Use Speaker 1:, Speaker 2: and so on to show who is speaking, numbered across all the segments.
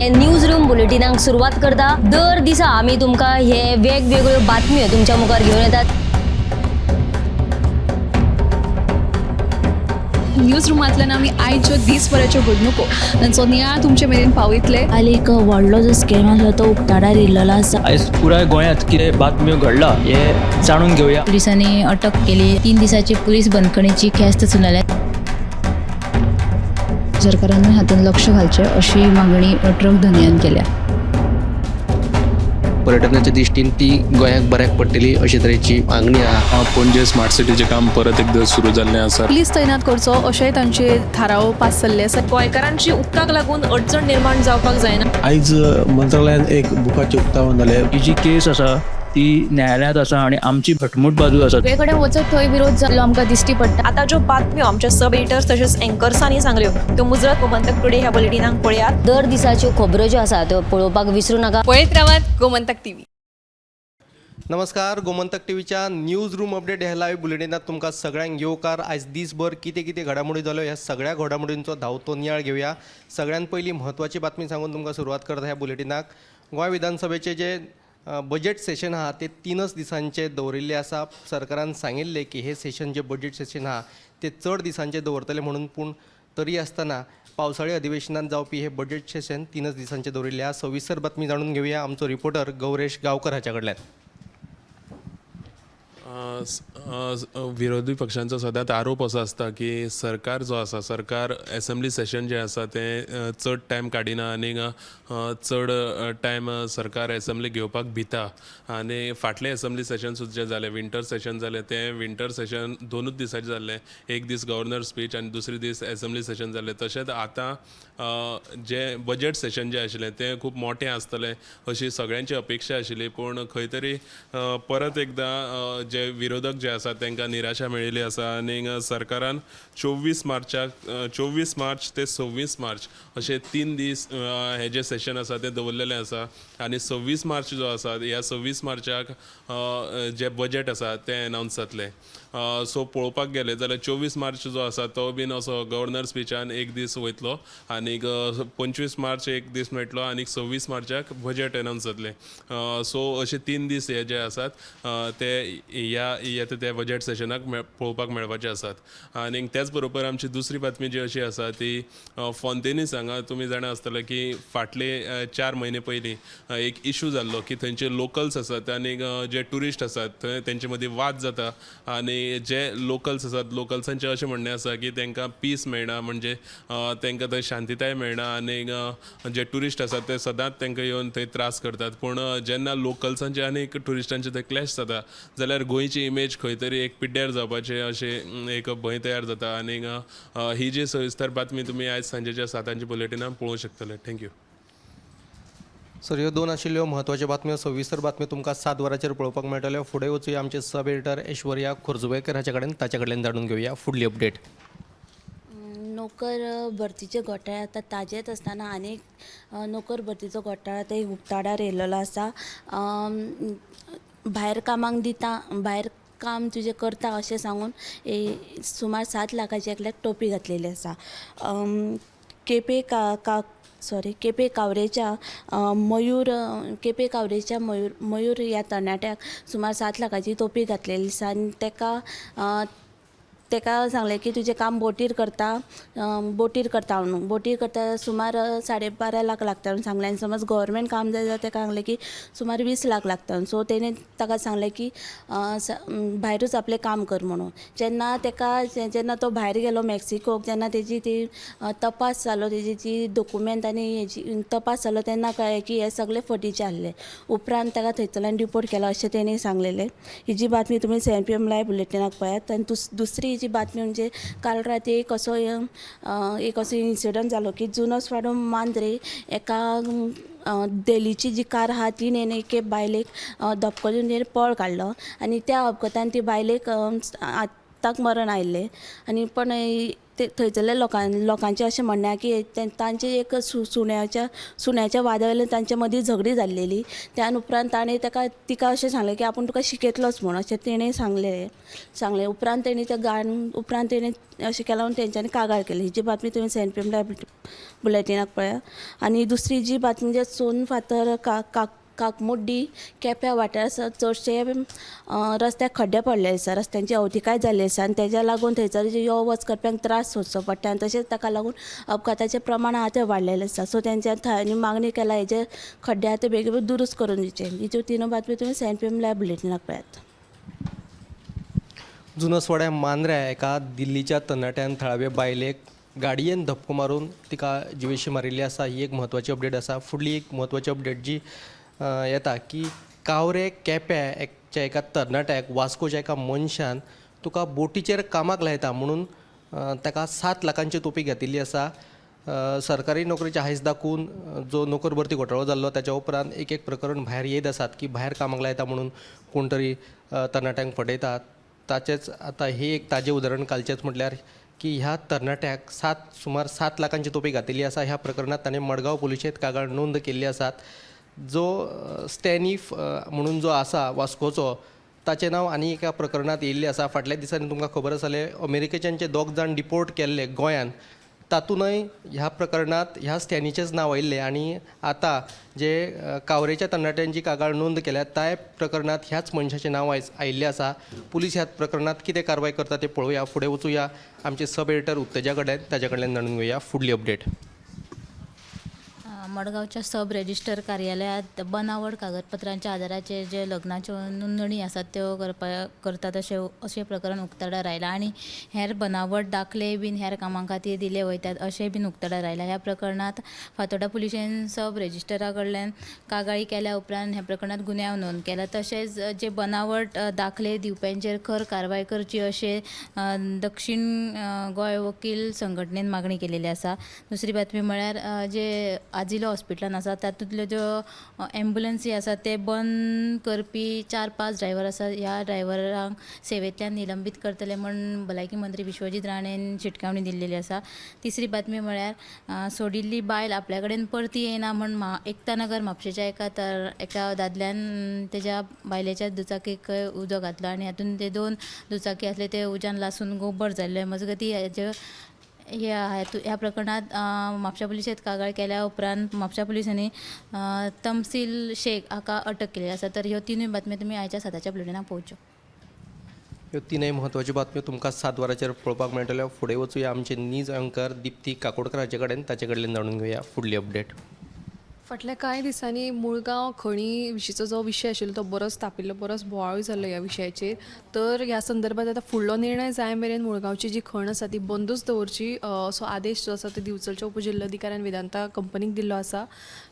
Speaker 1: News room बुलेटिनाक सुरुवात करता। दर दिसा आम्ही तुमका हे वेगवेगळ्यो बातम्यो तुमच्या मुखार घेऊन येतात।
Speaker 2: न्यूज रूमांतल्यान आमी आयच्यो दिसभराच्यो घडणुको तांचो नियाळ तुमचे मेरेन पावयतले।
Speaker 3: काल एक व्हडलो जो स्कॅम आसलो तो उक्ताडार येयल्लो आसा।
Speaker 4: आयज पुराय गोंयांत कितें बातम्यो घडला हे जाणून घेवया।
Speaker 3: पुलिसांनी अटक केली। 3 दिसाची पुलीस बंदखणीची ख्यास्त चलयल्या। सरकारान हातूंत लक्ष घालचें अशी मागणी ट्रक धन्यान केल्या।
Speaker 5: पर्यटनाच्या दृश्टीन ती गोंयाक बऱ्याक पडटली अशे तरेची मागणी आहा।
Speaker 6: पणजे स्मार्ट सिटीचें काम परत एकदा सुरू जाल्लें आसा।
Speaker 2: पुलीस तैनात करचो अशेंय तांचे थाराव पास जाल्ले आसा।
Speaker 7: गोंयकारांची उदकाक लागून अडचण निर्माण जावपाक जायना।
Speaker 8: आयज मंत्रालयान एक बुकाचें उक्तावण जालें।
Speaker 4: ही जी केस आसा ती न्यायालयांत आसा आणि आमची घटमूट बाजू आसा।
Speaker 2: सगळे कडेन वचत थंय विरोध जाल्लो आमकां दिश्टी पडटा।
Speaker 7: आता ज्यो बातम्यो आमच्या सब एडिटर्स तशेंच एंकर्सांनी सांगल्यो त्यो मुजरत गोमंतक टुडे ह्या बुलेटिनाक पळयात।
Speaker 1: दर दिसाच्यो खबरो ज्यो आसा त्यो पळोवपाक विसरू नका।
Speaker 7: पळयत रावात गोमंतक टीव्ही।
Speaker 5: नमस्कार, गोमंतक टीव्हीच्या न्यूज रूम अपडेट ह्या लाईव्ह बुलेटिनात तुमकां सगळ्यांक येवकार। आयज दिसभर कितें कितें घडामोडी जाल्यो ह्या सगळ्या घडामोडींचो धांवतो नियाळ घेवया। सगळ्यांत पयलीं म्हत्वाची बातमी सांगून तुमकां सुरवात करता ह्या बुलेटिनाक। गोंय विधानसभेचे जे बजेट सेशन आहा ते 3च दिसांचे दवरिल्ले आसा। सरकारान सांगिल्ले की हे सेशन जे बजेट सेशन आहा ते चड दिसांचे दवरतले म्हणून, पूण तरी आसतना पावसाळी अधिवेशनात जावपी हे बजेट सेशन 3च दिसांचे दवरिल्ले आहा। सविस्तर बातमी जाणून घेवया आमचो रिपोर्टर गौरेश गांवकर हाच्या कडल्यान।
Speaker 6: विरोधी पक्षांचो सदांच आरोप असो आसता की सरकार जो आसा, सरकार असेंब्ली सेशन जे आसा ते चड टायम काडिना आनी चड टायम सरकार असेंब्ली घेवपाक भिता। आनी फाटलें असेंब्ली सेशन सुद्दां जे जालें, विंटर सेशन जालें, तें विंटर सेशन 2च दिसाचें जाल्लें। एक दीस गव्हर्नर स्पीच आनी दुसरे दीस असेंब्ली सेशन जाल्लें। तशेंच आतां जे बजेट सेशन जें आशिल्लें तें खूब मोठें आसतलें अशी सगळ्यांची अपेक्षा आशिल्ली, पूण खंय तरी परत एकदां जे विरोधक जे आसा तांकां निराशा मेळिल्ली आसा आनी सरकारान 24 मार्च ते 26 मार्च अशे 3 दीस हे जे सेशन आसा तें दवरलेलें आसा। आनी 26 मार्च जो आसा ह्या 26 मार्चाक जे बजेट आसा तें अनावन्स जातलें। सो पळोवपाक गेले जाल्यार 24 मार्च जो आसा तो बीन असो गव्हर्नर स्पीचान एक दीस वयतलो आनी 25 मार्च एक दीस मेळटलो आनी 26 मार्चाक बजेट अनावन्स जातलें। सो अशे 3 दीस हे जे आसात ते येता त्या बजेट सेशनाक पळोवपाक मेळपाचे आसात। आनी त्याच बरोबर आमची दुसरी बातमी जी अशी आसा ती फोंतेनीस हांगा तुमी जाणा आसतले की फाटले 4 म्हयने पयलीं एक इशू जाल्लो की थंयचे लोकल्स आसात आनी जे ट्युरिस्ट आसात थंय तेंचे मदीं वाद जाता। आनी जे लोकल्स आसात लोकल्सांचें अशें म्हणणें आसा की तांकां पीस मेळना, म्हणजे तांकां थंय शांतीताय मेळना आनी जे ट्युरिस्ट आसात ते सदांच तांकां येवन थंय त्रास करतात। पूण जेन्ना लोकल्सांचे आनी ट्युरिस्टांचे थंय क्लॅश जाता जाल्यार गोंयची इमेज खंय तरी एक पिड्ड्यार जावपाचें अशें एक भंय तयार जाता। आनी ही जी सविस्तर बातमी तुमी आयज सांजेच्या 7 बुलेटिनान पळोवंक शकतले। थँक्यू।
Speaker 5: सर, ह्यो 2 आशिल्ल्यो म्हत्वाच्यो बातम्यो। सविस्तर बातम्यो तुमकां 7 वरांचेर पळोवपाक मेळटल्यो। फुडें वचूया आमचे सब एडिटर ऐश्वर्या खोर्जुवेकर हाचे कडेन, ताचे कडल्यान जाणून घेवया फुडली अपडेट।
Speaker 3: नोकर भरतीचे घोटाळे आतां ताजेच आसतना आनीक नोकर भरतीचो घोटाळो ते उक्ताडार येयल्लो आसा। भायर कामाक दिता, भायर काम तुजें करता अशें सांगून सुमार 7 लाखाची एकल्याक टोपी घातलेली आसा। केपे कावरेच्या मयूर ह्या तरणाट्याक सुमार 7 लाखाची टोपी घातलेली आसा आनी तेका सांगलें की तुजें काम बोटीर करता म्हणून। बोटीर करता सुमार 12.5 लाख लागता म्हणून सांगलें। आनी समज गव्हर्मेंट काम जाय जाल्यार तेका सांगलें की सुमार 20 लाख लागता। सो तेणें ताका सांगलें की भायरूच आपलें काम कर म्हणून। जेन्ना तो भायर गेलो मेक्सिकोक, जेन्ना तेजी ती तपास जालो, तेजी जी डॉक्युमेंट आनी हेजी तपास जालो तेन्ना कळ्ळें की हे सगळे फटीचे आसले। उपरांत ताका थंयसरल्यान डिपोर्ट केलो अशें तेणें सांगलेलें। ही जी बातमी तुमी 7 PM लायव्ह बुलेटिनाक पळयात। आनी दुसरी जी बातमी म्हणजे काल राती एक असो इन्सिडंट जालो की जुनोसवाडो मांद्रे एका देलीची जी कार आहा ती एके बायलेक धपको दिवन तेणें पळ काडलो आनी त्या अपघातान ती बायलेक आताक मरण आयिल्लें। आनी पण ते थंयसरल्या लोकांचें अशें म्हणणें आहा की तांचे एक सुण्याच्या वाद्या तांचे मदीं झगडी जाल्लेली. त्यान उपरांत ताणें तिका अशें सांगलें की आपूण तुका शिकयतलोच म्हूण अशें तेणें सांगलें. उपरांत तेणी तें गान उपरांत तेणें अशें केलां म्हणून तेंच्यांनी कागाळ केली. ही जी बातमी तुवें सेंट पी एम बुलेटिनाक पळया. आनी दुसरी जी बातमी जे सोन फातर काकमुड्डी केप्यां वाठारांत चडशे रस्त्याक खड्डे पडले आसा, रस्त्यांची अवतिकाय जाल्ली आसा आनी तेज्या लागून थंयसर यो वच करप्यांक त्रास सोंसचो पडटा आनी तशेंच ताका लागून अपघाताचें प्रमाण आहा तें वाडलेलें आसा. सो तेंच्यान थंय मागणी केला हेजे खड्डे आहा ते बेगीन दुरुस्त करून दिवचे. ही ज्यो तीन बातमी तुवें सेंट पी एम बुलेटिनाक पळयात.
Speaker 5: जुनसवाड्या मांद्र्या एका दिल्लीच्या तरणाट्यान थळाव्या बायलेक गाडयेन धपको मारून तिका जिवेशी मारिल्ली आसा. ही एक म्हत्वाची अपडेट आसा. फुडली एक म्हत्वाची अपडेट जी येता की कावरे केप्याच्या एका तरणाट्याक वास्कोच्या एका मनशान तुका बोटीचेर कामाक लायता म्हणून ताका 7 लाखांची तोपी घेतिल्ली आसा. सरकारी नोकरेचे हायस दाखवून जो नोकर भरती घोटाळो जाल्लो ताच्या उपरांत एक प्रकरण भायर येत आसात की भायर कामाक लायता म्हणून कोण तरी तरणाट्यांक फटयतात. ताचेंच आतां हे एक ताजें उदाहरण कालचेंच म्हटल्यार की ह्या तरणाट्याक सुमार 7 लाखांची तोपी घातिल्ली आसा. ह्या प्रकरणात ताणें मडगांव पुलिशेंत कागाळ नोंद केल्ली आसात. जो स्टॅनिफ म्हणून जो आसा वास्कोचो ताचें नांव आनी एका प्रकरणात येयल्लें आसा. फाटल्या दिसांनी तुमकां खबर आसतलें अमेरिकेच्यान जे 2 जाण डिपोर्ट केल्ले गोंयान, तातूंतय ह्या प्रकरणात ह्या स्टॅनीचेंच नांव आयिल्लें. आनी आतां जे कावरेच्या तरणाट्यांची कागाळ नोंद केल्या त्या प्रकरणात ह्याच मनशाचें नांव आयिल्लें आसा. पुलीस ह्या प्रकरणात कितें कारवाय करता तें पळोवया. फुडें वचुया आमचे सब एडिटर उत्तेजा कडेन, ताचे कडल्यान जाणून घेवया फुडली अपडेट.
Speaker 9: मडगावच्या सब रेजिस्टर कार्यालयात बनावट कागदपत्रांच्या आधाराचे जे लग्नाच्यो नोंदणी आसात त्यो करतात अशें प्रकरण उक्ताडार आयला आनी हेर बनावट दाखले बीन हेर कामां खातीर दिले वयतात अशें बीन उक्ताडार आयला. ह्या प्रकरणात फातोर्डा पुलिशेन सब रेजिस्टरा कडल्यान कागाळी केल्या उपरांत ह्या प्रकरणात गुन्यांव नोंद केला. तशेंच जे बनावट दाखले दिवप्यांचेर खर कारवाय करची अशें दक्षिण गोंय वकील संघटनेन मागणी केलेली आसा. दुसरी बातमी म्हळ्यार जे आजिलो हॉस्पिटलान आसा तातूंतल्यो ज्यो एम्ब्युलन्सी आसा ते बंद करपी 4-5 ड्रायव्हर आसा. ह्या ड्रायव्हरांक सेवेंतल्यान निलंबीत करतले म्हूण भलायकी मंत्री विश्वजीत राणेन शिटकावणी दिल्लेली आसा. तिसरी बातमी म्हळ्यार सोडिल्ली बायल आपल्या कडेन परती येना म्हूण एकता नगर म्हापशेच्या एका दादल्यान तेज्या बायलेच्या दुचाकीक उजो घातलो आनी हातूंत ते 2 दुचाकी आसले ते उज्यान लासून गोबर जाल्ले. मजगती ह्या प्रकरणात म्हापशा पुलिशेंत कागाळ केल्या उपरांत म्हापशा पुलिसांनी तमसील शेख हाका अटक केली आसा. तर ह्यो तिनूय बातम्यो तुमी आयच्या 7च्या बुलेटिनाक पळोवच्यो.
Speaker 5: ह्यो तीनय म्हत्वाच्यो बातम्यो तुमकां 7 वरांचेर पळोवपाक मेळटल्यो. फुडें वचुया आमचे न्यूज अँकर दिप्ती काकोडकर हाचे कडेन, ताचे कडल्यान जाणून घेवया फुडली अपडेट.
Speaker 10: फाटल्या कांय दिसांनी मुळगांव खणी विशींचो जो विशय आशिल्लो तो बरोच तापिल्लो, बरोच बोवाळूय जाल्लो ह्या विशयाचेर. तर ह्या संदर्भात आतां फुडलो निर्णय जाय मेरेन मुळगांवची जी खण आसा ती बंदूच दवरची असो आदेश जो आसा तो दिवचलच्या उपजिल्लोधिकाऱ्यान वेदांता कंपनीक दिल्लो आसा.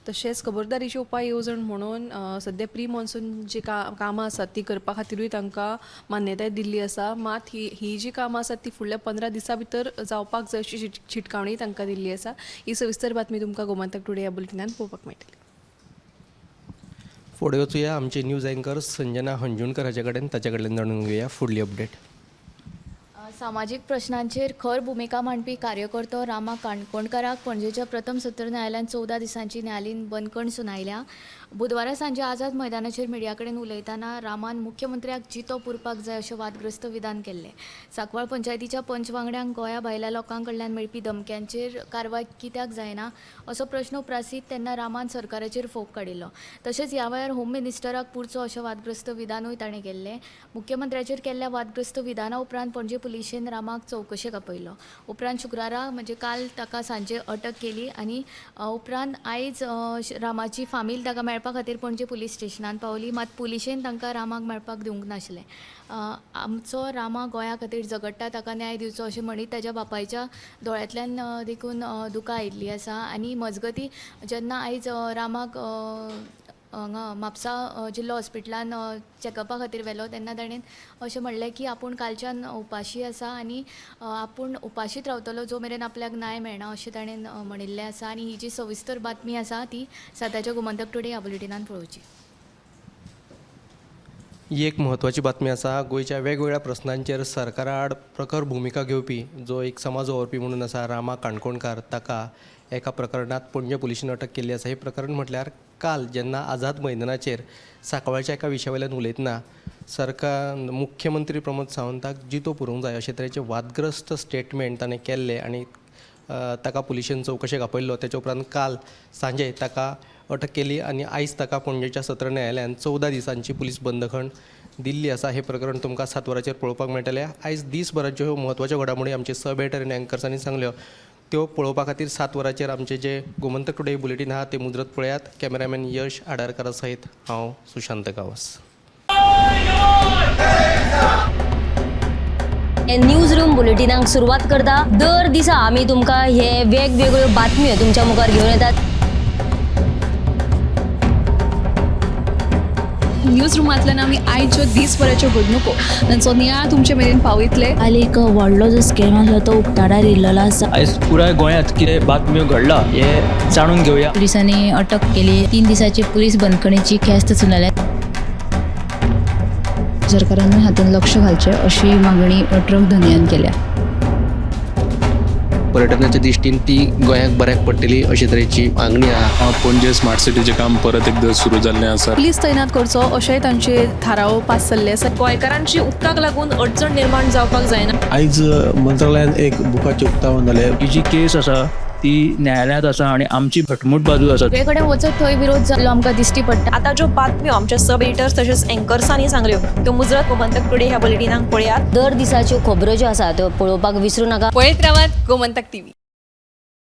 Speaker 10: तशेंच खबरदारीचे उपाय येवजण म्हणून सद्या प्री मॉन्सून जी कामां आसात ती करपा खातीरूय तांकां मान्यताय दिल्ली आसा. मात ही जी कामां आसात ती फुडल्या 15 दिसां भितर जावपाक जाय अशी शिटकावणी तांकां दिल्ली आसा. ही सविस्तर बातमी तुमकां गोमंतक टुडे ह्या बुलेटिनान पळोवपाक मेळटली.
Speaker 5: फुडें वचुया आमचे न्यूज अँकर संजना हंजुणकर हाचे कडेन, ताचे कडल्यान जाणून घेवया फुडली अपडेट.
Speaker 11: सामाजीक प्रश्नांचेर खर भुमिका मांडपी कार्यकर्तो रामा काणकोणकाराक पणजेच्या प्रथम सत्र न्यायालयान 14 दिसांची न्यायालयीन बंदखण सुनायल्या. बुधवारा सांजे आझाद मैदानाचेर मिडिया कडेन उलयतना रामान मुख्यमंत्र्याक जितो पुरपाक जाय अशें वादग्रस्त विधान केल्लें. सांकवाळ पंचायतीच्या पंच वांगड्यांक गोंया भायल्या लोकां कडल्यान मेळपी धमक्यांचेर कारवाय कित्याक जायना असो प्रश्न उप्रासीत तेन्ना रामान सरकाराचेर फोग काडिल्लो. तशेंच ह्या वेळार होम मिनिस्टराक पुरचो अशें वादग्रस्त विधानूय ताणें केल्लें. मुख्यमंत्र्याचेर केल्ल्या वादग्रस्त विधाना उपरांत पणजे पुलिशेन रामाक चवकशेक आपयलो. उपरांत शुक्रारा म्हणजे काल ताका सांजे अटक केली आनी उपरांत आयज रामाची फामील ताका मेळपा खातीर पणजे पुलीस स्टेशनान पावली. मात पुलिशेन तांकां रामाक मेळपाक दिवंक नाशिल्लें. आमचो रामा गोंया खातीर झगडटा ताका न्याय दिवचो अशें म्हणीत ताच्या बापायच्या दोळ्यांतल्यान देखून दुकां आयिल्लीं आसा. आनी मजगती जेन्ना आयज रामाक हांगा म्हापसा जिल्लो हॉस्पिटलान चॅकअपा खातीर व्हेलो तेन्ना ताणें अशें म्हणलें की आपूण कालच्यान उपाशी आसा आनी आपूण उपाशीत रावतलो जो मेरेन आपल्याक न्याय मेळना अशें ताणें म्हणिल्लें आसा. आनी ही जी सविस्तर बातमी आसा ती सद्याच्या गोमंतक टुडे ह्या बुलेटिनान पळोवची.
Speaker 5: ही एक म्हत्वाची बातमी आसा. गोंयच्या वेगवेगळ्या प्रस्नांचेर सरकारा आड प्रखर भुमिका घेवपी जो एक समाज वावरपी म्हणून आसा रामा काणकोणकार, ताका एका प्रकरणात पणजे पुलिशेन अटक केल्ली आसा. हे प्रकरण म्हटल्यार काल जेन्ना आझाद मैदानाचेर सांकवाळच्या एका विशयावयल्यान उलयतना सरकार मुख्यमंत्री प्रमोद सावंताक जितो पुरोवंक जाय अशे तरेचे वादग्रस्त स्टेटमेंट ताणें केल्ले आनी ताका पुलिशेन चवकशेक आपयल्लो. तेच्या उपरांत काल सांजे ताका अटक केली आनी आयज ताका पणजेच्या सत्र न्यायालयान 14 दिसांची पुलीस बंदखण दिल्ली आसा. हे प्रकरण तुमकां 7 वरांचेर पळोवपाक मेळटलें. आयज दिसभराच्यो ह्यो म्हत्वाच्यो घडामोडी आमचे सब एडिटर आनी एंकर्सांनी सांगल्यो. त्यो पळोवपा खातीर 7 वरांचेर आमचे जे गोमंतक टुडे बुलेटीन आहा ते मुजरत पळयात. कॅमेरामॅन यश आडारकारा सयत हांव सुशांत गावस.
Speaker 1: न्यूज रूम बुलेटिनाक सुरवात करता. दर दिसा आमी तुमकां हे वेगवेगळ्यो बातम्यो तुमच्या मुखार घेवन येतात.
Speaker 2: न्यूज रुमांतल्यान आमी आयच्यो दिसभराच्यो घडणुको तांचो नियाळ तुमचे मेरेन पावयतले.
Speaker 9: काल एक व्हडलो जो स्कॅम आसलो तो उक्ताडार येयल्लो आसा.
Speaker 4: आयज पुराय गोंयांत कितें बातम्यो घडला हे जाणून घेवया.
Speaker 9: पुलिसांनी अटक केली. 3 दिसाची पुलीस बंदखणीची ख्यास्त चलयल्या. सरकारान हातूंत लक्ष घालचें अशी मागणी ट्रक धनियान केल्या.
Speaker 8: पर्यटनाच्या दृश्टीन ती गोंयाक बऱ्याक पडटली अशे तरेची मागणी आहा.
Speaker 6: पणजे स्मार्ट सिटीचें काम परत एकदा सुरू जाल्लें आसा.
Speaker 10: पुलीस तैनात करचो अशेंय तांचे थाराव पास जाल्ले आसा.
Speaker 7: गोंयकारांची उदकाक लागून अडचण निर्माण जावपाक जायना.
Speaker 8: आयज मंत्रालयान एक बुकाचें उक्तावण जालें.
Speaker 4: ही जी केस आसा ती न्यायालयांत आसा आनी आमची घटमूट बाजू आसा.
Speaker 11: सगळे कडेन वचत थंय विरोध जाल्लो आमकां दिश्टी पडटा.
Speaker 7: आता ज्यो बातम्यो आमच्या सब एडिटर्स तशेंच एंकर्सांनी सांगल्यो त्यो मुजरत गोमंतक टुडे ह्या बुलेटिनाक पळयात.
Speaker 1: दर दिसाच्यो खबरो ज्यो आसा त्यो पळोवपाक विसरूं नाका.
Speaker 10: पळयत रावात गोमंतक टीव्ही.